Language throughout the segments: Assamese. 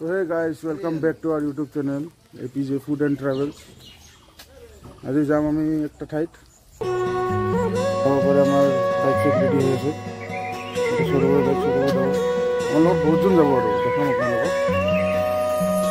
So hey guys, welcome back to our YouTube channel APJ Food and Travels. আজি যাম আমি একটা ঠাইত তারপরে আমার বাইক রেডি হয়ে গেছে এটা সরোবর বাইক সরোবর যাব আমার বহুতজন যাব আর দেখাম আপনাদের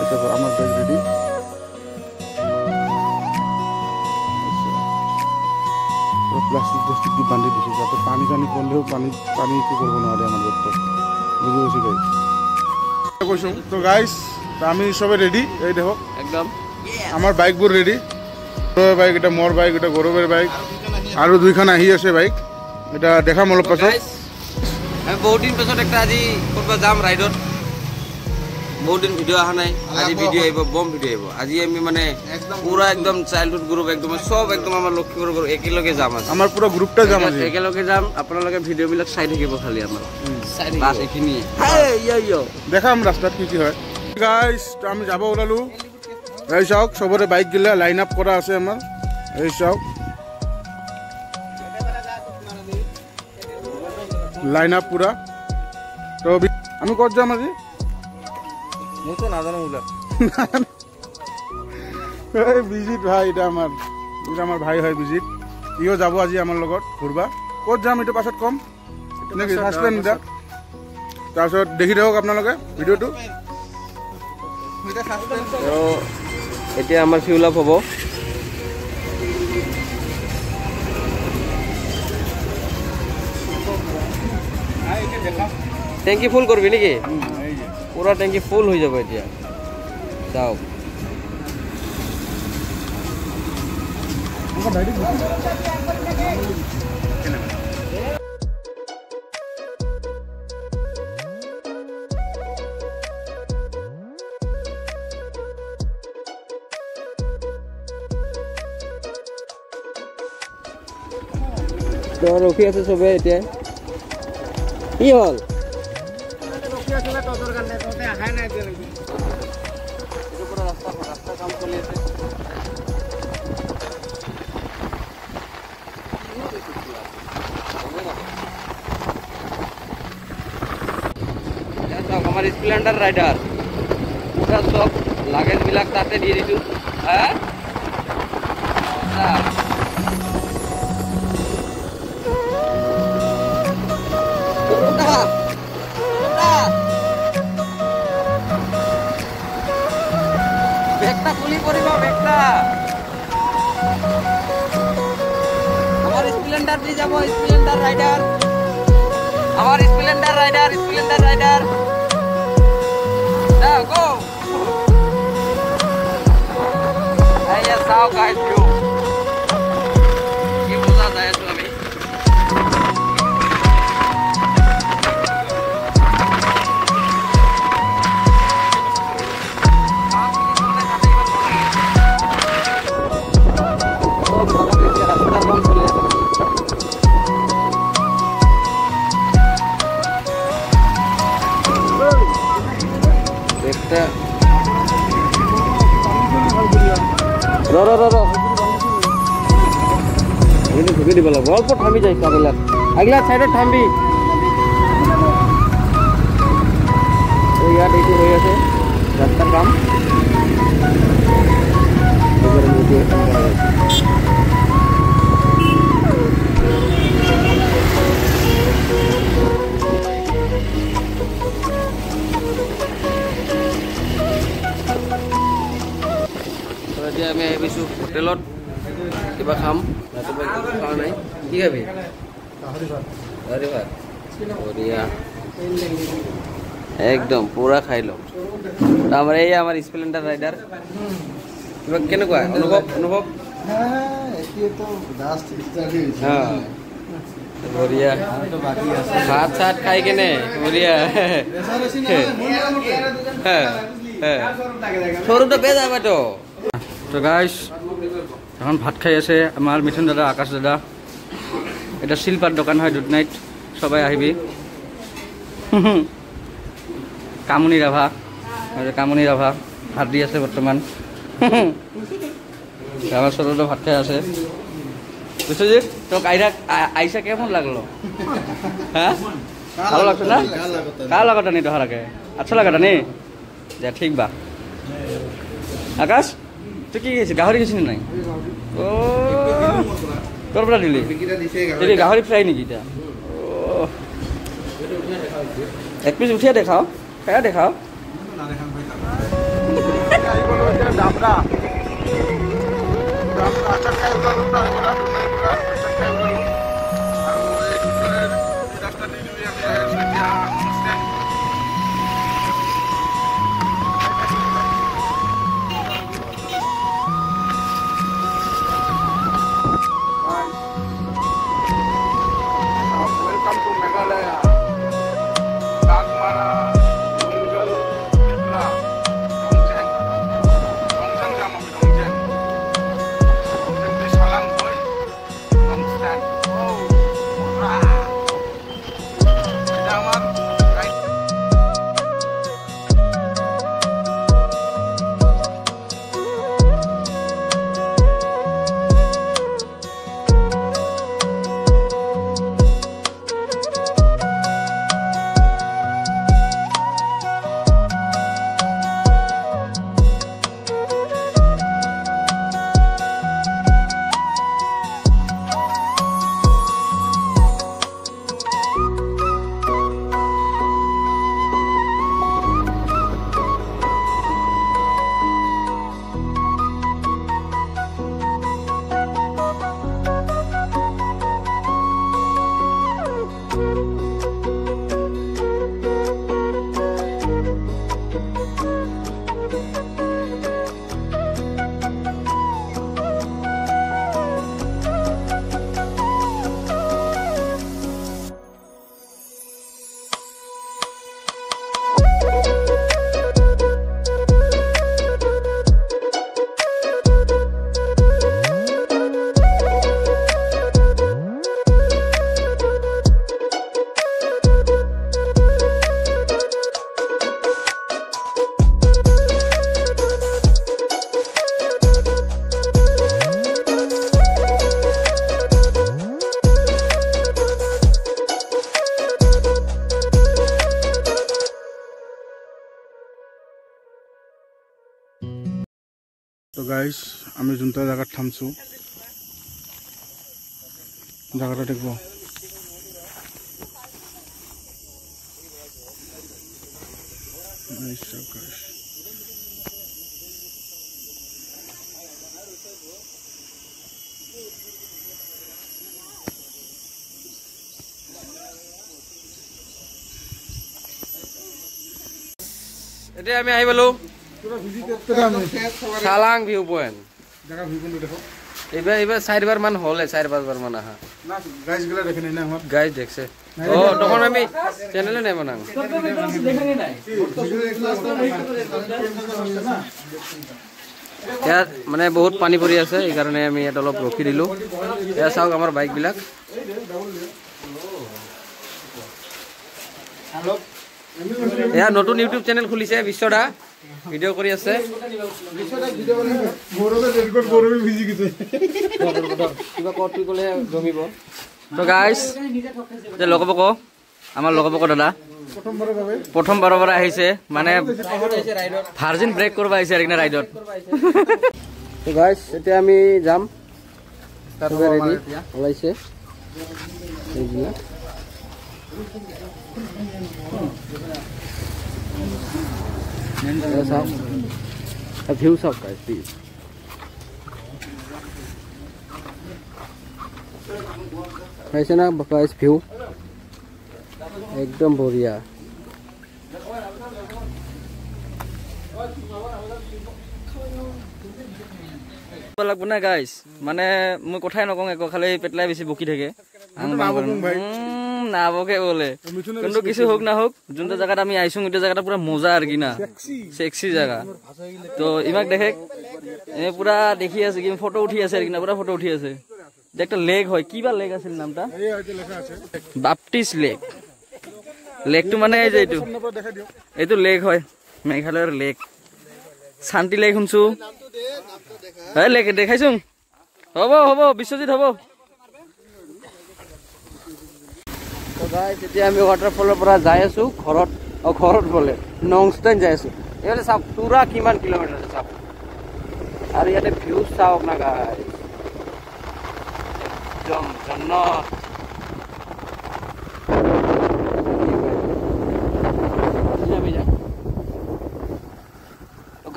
এটা আমার বাইক রেডি প্লাস্টিক প্লাস্টিক দিয়ে বাঁধি দিছে যাতে পানি টানি পড়লেও পানি কি করবো না আমার বাইকটা বুঝে গেছি গাইস কৈছো তো গাইস আমি সবে রেডি এই দেখো একদম আমার বাইকবোৰ রেডি বাইক এটা মোর বাইক এটা গৌরবের বাইক আর দুইখান আহি আছে বাইক এটা দেখাম অলপ পাছত আমি বহুত দিন পাছত একটা আজি কৰবা যাম রাইডত বহুত দিন ভিডিও আহা নাই আজি ভিডিও আইব বম ভিডিও আইব আজি আমি মানে পুরা একদম চাইল্ডহুড গ্রুপ একদম সব একদম আমার লক্ষ্মীপুর গ্রুপ একেলগে যাম আছে আমার পুরো গ্রুপটা যাম আজি একেলগে যাম আপোনালোকে ভিডিও বিলাক চাই থাকিব খালি আমাৰ বাস এখিনি ইয়ো দেখাম রাস্তাত কি কি হয় গাইস তো আমি যাব ওলালো এই চাওক সবরে বাইক গিলা লাইন আপ করা আছে আমার এই চাওক লাইন আপ পুরা তো আমি কত যাম আজি মই তো নাজানো ওলা এই বিজিত ভাই এটা আমার ভাই হয় বিজিত ইও যাব আজি আমার লগত ঘুরবা কত যাম এটা পাছত কম নাকি সাসপেন্ড এটা তাৰপিছত দেখি থাকক আপোনালোকে ভিডিওটো এতিয়া আমাৰ ফিউল আপ হ'ব টেঙ্কি ফুল করবি নাকি পুরা টেঙ্কি ফুল হয়ে যাবে এতিয়া যাও তো রখি আছে সবে এতিয়া কি হল রখি আছে না তোর কানে তোতে আহাই নাই দিলে এর পুরো রাস্তা কাম চলি আছে এটা আমার স্প্লেন্ডার রাইডার পুরা সব লাগেজ বিলাক তাতে দিয়ে দিছো হ্যাঁ ব্যাগটা খুলি পড়িবা ব্যাগটা আমার স্প্লেন্ডার দিয়ে যাব স্প্লেন্ডার রাইডার আমার স্প্লেন্ডার রাইডার দাও গো আইয়া সাও গাইস ভিউ কি মজা যায় তো আমি একটা ঢুকে দিব লাগবো অল্প থামি যাই আগলা সাইডত থামবি ইয়াত এইটো হৈ আছে ৰাস্তাৰ কাম এতিয়া আমি আহিছোঁ হোটেলত কিবা খাম ৰাতিপুৱা খোৱা নাই কি খাবি গাহৰি ভাত বঢ়িয়া একদম পুৰা খাই লওঁ আমাৰ এই আমাৰ স্প্লেন্ডাৰ ৰাইডাৰ কিবা কেনেকুৱা অনুভৱ বঢ়িয়া ভাত চাত খাই কেনে বঢ়িয়া সৰুটো বেয়া যাবাতো তো গাইস এখন ভাত খাই আছে আমার মিথুন দাদা আকাশ দাদা এটা শিল্পার দোকান হয় দুধ নাইট সবাই আহিবি কামুনি রাভা ভাত দি আছে বর্তমান আমার ছোটটা ভাত খাই আছে বিশ্বজিৎ তোক আইসা কেমন লাগলো হ্যাঁ ভালো লাগছে না কার লাগতা নি তোহারাকে আচ্ছা লাগাটা নি যা ঠিক বা আকাশ তুই কি গেছিস গাহৰি গেছিস নাই ও তোৰ পৰা দিলি এই গাহৰি ফ্ৰাই নেকি এটা ও এক পিস উঠিয়ে দেখাও খায়া দেখাও দামরা তো গাইস আমি যোনটা জায়গাত থামছো জায়গাটা দেখবো এতিয়া আমি আহি পালো চালাং ভিউ পইণ্ট এইবাৰ 4বাৰ মান হলে 4-5বাৰ মান আহা গাইজ দেখছে ও তখন আমি চ্যানেলে নাই বানাং ইয়াত মানে বহুত পানী পৰি আছে এই কাৰণে আমি ইয়াত অলপ ৰখি দিলো এয়া চাওক আমাৰ বাইক বিলাক এয়া নতুন ইউটিউব চ্যানেল খুলিছে বিশ্বদা ভিডিও কৰি আছে কিবা কটি গলে জমিব তো গাইস যে লগবক আমাৰ লগবক দাদা প্ৰথমবাৰৰ পৰা আহিছে মানে ভাৰ্জিন ব্ৰেক কৰিব আহিছে আৰু ৰাইডত তো গাইস এতিয়া আমি যাম তাত ৰেডি ওলাইছে এইবিলাক a view of guys please ऐसे ना guys view एकदम बढ़िया লাগব না গাইস মানে মই কথাই নকং একো খালি পেটলাই বেছি বকি থাকে নাবকে বলে কিন্তু কিছু হোক না হোক যোনটা জায়গাত আমি আইছো ওইটা জায়গাটা পুরা মজা আর কি না সেক্সি জায়গা তো ইমাক দেখে এ পুরা দেখি আছে কি ফটো উঠি আছে আর কি না পুরা ফটো উঠি আছে যে একটা লেক হয় কিবা লেক আছিল নামটা বাপটিস লেক লেকটো মানে এই যে এইটো লেক হয় মেঘালয়ৰ লেক শান্তি লেক শুনছো হ্যাঁ লেক দেখাইছো হব হব বিশ্বজিৎ হব তো গাইস এতিয়া আমি ওয়াটাৰফলৰ পৰা যাই আছো ঘৰত ঘৰত বলে নংষ্টেন যাই আছো এইফালে চাওক পুৰা কিমান কিলোমিটাৰ আছে চাওক আৰু ইয়াতে ভিউ চাওক না গাইজ একদম জন্নত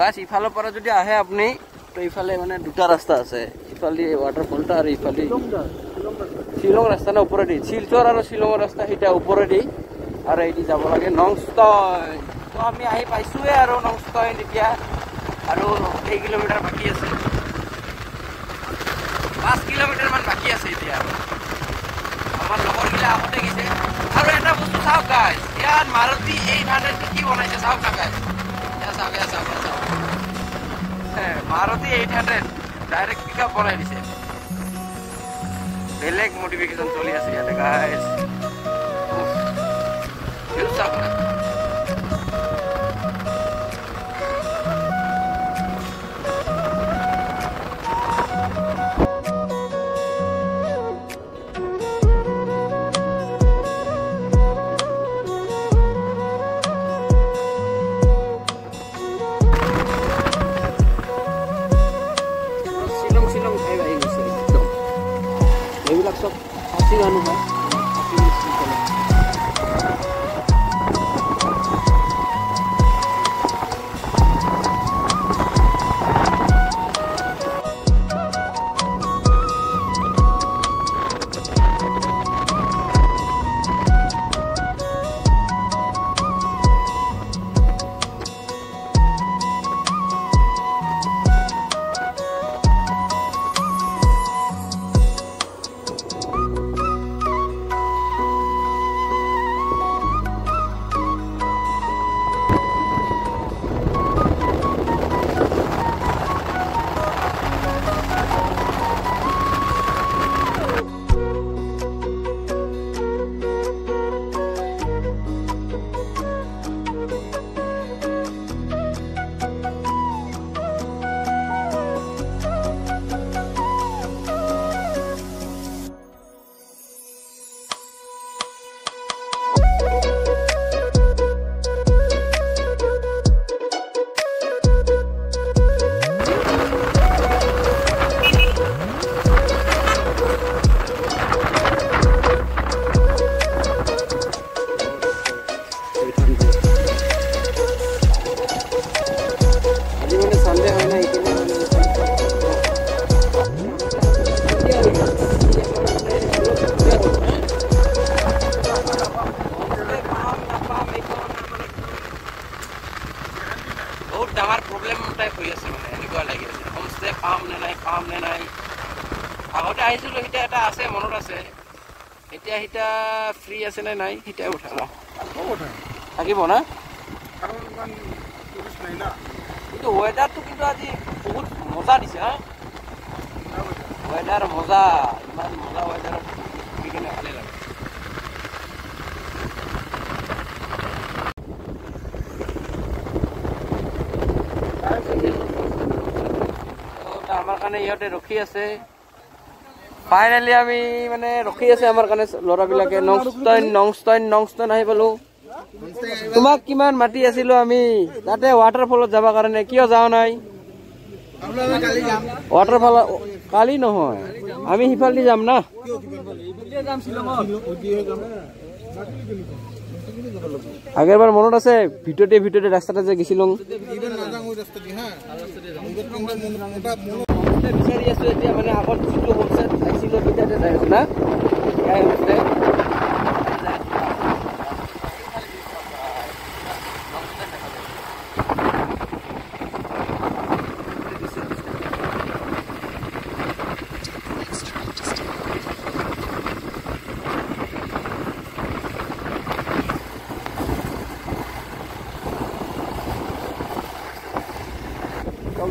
গাছ ইফালৰ পৰা যদি আহে আপুনি তো ইফালে মানে দুটা ৰাস্তা আছে ইফালে ৱাটাৰফলটা আৰু ইফালে শ্বিলং ৰাস্তা না ওপৰেদি শিলচৰ আৰু শ্বিলঙৰ ৰাস্তা সেইটা ওপৰেদি আৰু এইদি যাব লাগে নংষ্টয় তো আমি আহি পাইছোৱে আৰু নংষ্টয় এতিয়া আৰু 1 কিলোমিটাৰ বাকী আছে 5 কিলোমিটাৰ মান বাকী আছে এতিয়া আমাৰ লগৰগিলা আগতে গৈছে আৰু এটা বস্তু চাওক গাইজ ইয়াত মাৰুতি 800 কি বনাইছে চাওক না গাইজ মাৰুতি 800 ডাইৰেক্ট পিকআপ বনাই দিছে বেলেগ মডিফিকেশ্যন চলি আছে ইয়াতে গাইজ এইবিলাক চব হাতী মানুহ হয় ডাঙৰ প্ৰব্লেম টাইপ হৈ আছে মানে এনেকুৱা লাগি আছে হোমষ্টে পাম নে নাই আগতে আহিছিলোঁ সিটা এটা আছে মনত আছে এতিয়া সিটা ফ্ৰী আছে নে নাই সিটাই উঠা ন থাকিব না কিন্তু ৱেডাৰটো কিন্তু আজি বহুত মজা দিছে হা ৱেডাৰ মজা ইমান মজা ৱেডাৰত ঘূৰি কিনে ভালে লাগে আমাৰ কাৰণে ইহঁতে ৰখি আছে ফাইনেলি আমি মানে ৰখি আছে আমাৰ কাৰণে ল'ৰাবিলাকে নংষ্টইন আহি পালো তোমাক কিমান মাতি আছিলো আমি তাতে ৱাটাৰফলত যাব কাৰণে কিয় যাওঁ নাই ৱাটাৰফল কালি নহয় আমি সিফালেদি যাম না আগেৰবাৰ মনত আছে ভিতৰতে ৰাস্তাটা যে গৈছিলো বিচাৰি আছো এতিয়া মানে আগত যিটো হোমষ্টে আহিছিলো তেতিয়াতে যাই আছো না হোমষ্টে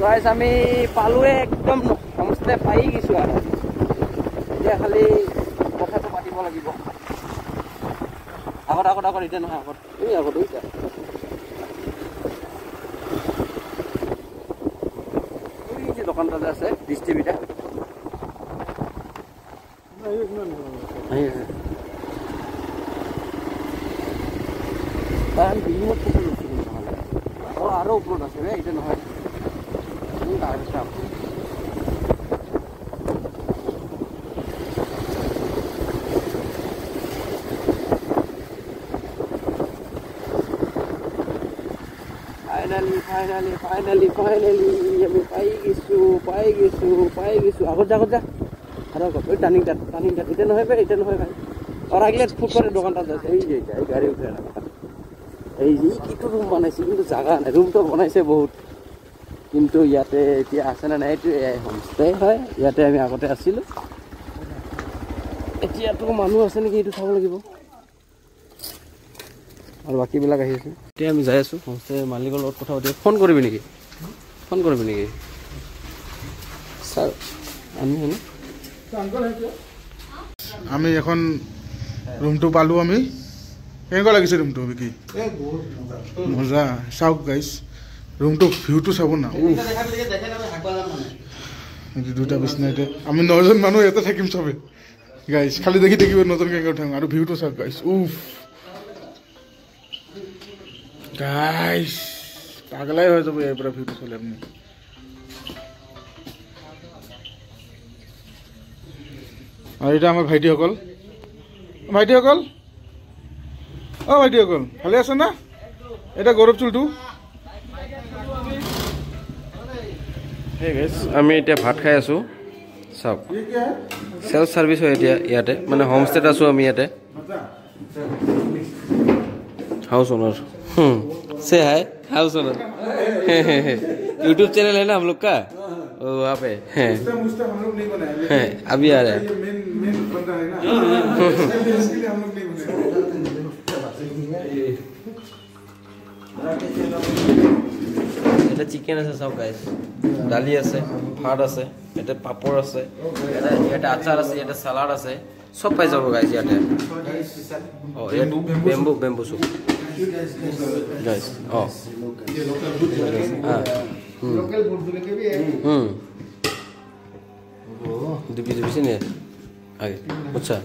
গাইজ আমি পালোৱে একদম হোমষ্টে পাই গৈছো আৰু এতিয়া খালি কথাটো পাতিব লাগিব আগত এতিয়া নহয় আগত যে দোকানটা যে আছে ডিষ্ট্ৰিবিউটাৰ কাৰণ বিলিঙত ফটো লৈছিলোঁ নহ'লে আৰু আৰু ওপৰত আছে এইটো নহয় ফাইনালি আমি পাই গৈছোঁ আগত যা আৰু আগত টাৰ্ণিং তাত এতিয়া নহয় ভাই আৰু আগলে ফুটপাথৰ দোকান তাত আছে এই যে এই গাড়ী উঠে এই যে কিটো ৰুম বনাইছে কিন্তু জাগা নাই ৰুমটো বনাইছে বহুত কিন্তু ইয়াতে এতিয়া আছে নে নাই এইটো হোমষ্টে হয় ইয়াতে আমি আগতে আছিলোঁ এতিয়াতো মানুহ আছে নেকি এইটো চাব লাগিব আৰু বাকীবিলাক আহি আছে এতিয়া আমি যাই আছোঁ হোমষ্টে মালিকৰ লগত কথা পাতি ফোন কৰিবি নেকি ছাৰ আমি এখন ৰুমটো পালোঁ আমি কেনেকুৱা লাগিছে ৰুমটো কি মজা চাওক গাইছ ৰুমটো ভিউটো চাব না দুটা বিচনাতে আমি 9জন মানুহ ইয়াতে থাকিম চবে গাইছ খালি দেখি থাকিব নতুন কেনেকৈ উঠাম আৰু ভিউটো চাওক গাইছ উফ গাইছ পাগলাই হৈ যাব ইয়াৰ পৰা ভিউটো চালে আপুনি আৰু এটা আমাৰ ভাইটিসকল অ ভাইটিসকল ভালে আছে না এটা গৌৰৱ চুলটো আমি এতিয়া ভাত খাই আছোঁ চাওক চেল্ফ ছাৰ্ভিচ হয় এতিয়া ইয়াতে মানে হোমষ্টেত আছোঁ আমি ইয়াতে हाउस ओनर से है हाउस ओनर यूट्यूब चैनल है ना हम लोग का वो वहाँ पे है अभी आ रहा है এটা চিকেন আছে সব গাইস ডালি আছে ভাত আছে এটা পাপড় আছে এটা আচার আছে এটা সালাড আছে সব পাই যাব গাইস ইয়াতে ও এটা বেম্বু সুপ गाइस oh ये लोकल फूड हां लोकल फूड लेके भी है दुबी से ने आगे अच्छा